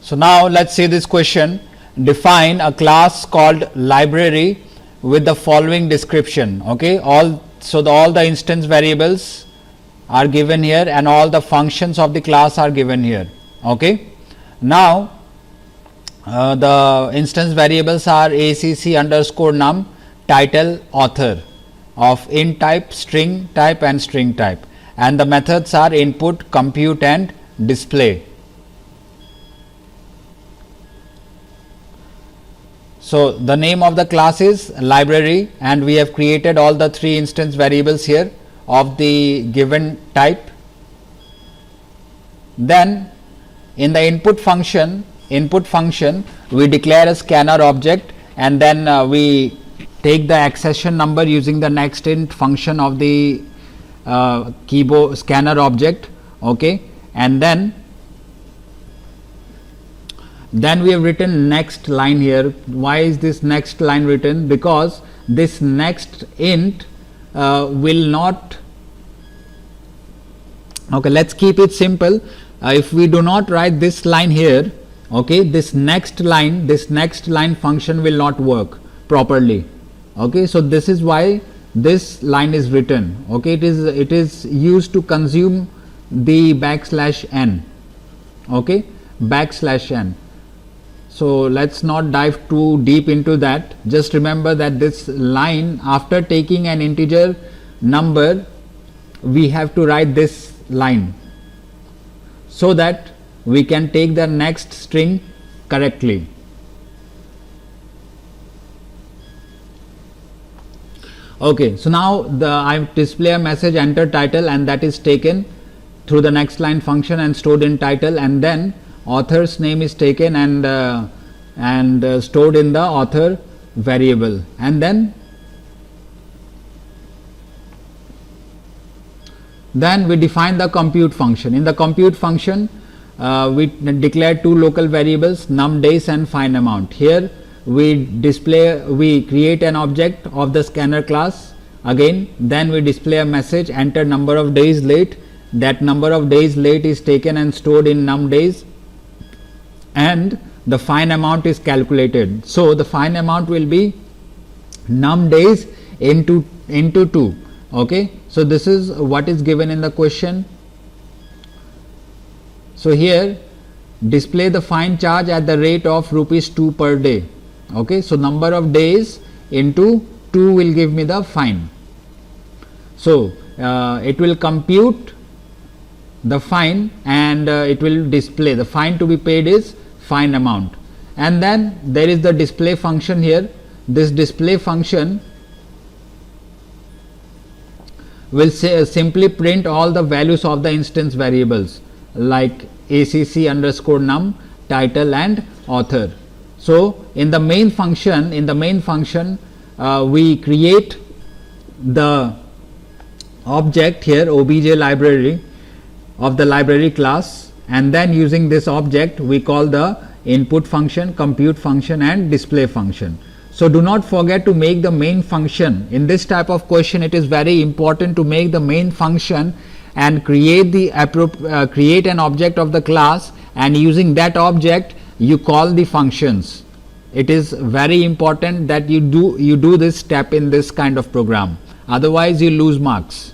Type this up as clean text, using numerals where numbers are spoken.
So now let's see this question. Define a class called library with the following description. Okay, all the instance variables are given here and all the functions of the class are given here. Okay, now the instance variables are ACC underscore num, title, author of int type, string type and string type, and the methods are input, compute and display. So the name of the class is library and we have created all the three instance variables here of the given type. Then in the input function we declare a scanner object and then we take the accession number using the next int function of the keyboard scanner object. Okay, and then we have written next line here. Why is this next line written? Because this next int will not, okay, let's keep it simple. If we do not write this line here, okay, this next line function will not work properly. Okay, so this is why this line is written. Okay, it is used to consume the \n. Okay, \n. So let's not dive too deep into that. Just remember that this line, after taking an integer number, we have to write this line so that we can take the next string correctly. Okay, so now I display a message enter title and that is taken through the next line function and stored in title, and then author's name is taken and stored in the author variable, and then we define the compute function. In the compute function we declare two local variables, num days and find amount. Here we create an object of the scanner class again, then we display a message enter number of days late. That number of days late is taken and stored in num days, and the find amount is calculated. So the find amount will be num days into 2. Okay, so this is what is given in the question. So here display the find charge at the rate of ₹2 per day. Okay, so number of days into 2 will give me the find. So it will compute the find and it will display the find to be paid is find amount, and then there is the display function here. This display function will simply print all the values of the instance variables like ACC underscore num, title and author. So in the main function we create the object here obj library of the library class, and then using this object we call the input function, compute function and display function. So do not forget to make the main function. In this type of question it is very important to make the main function and create an object of the class, and using that object you call the functions. It is very important that you do this step in this kind of program, otherwise you lose marks.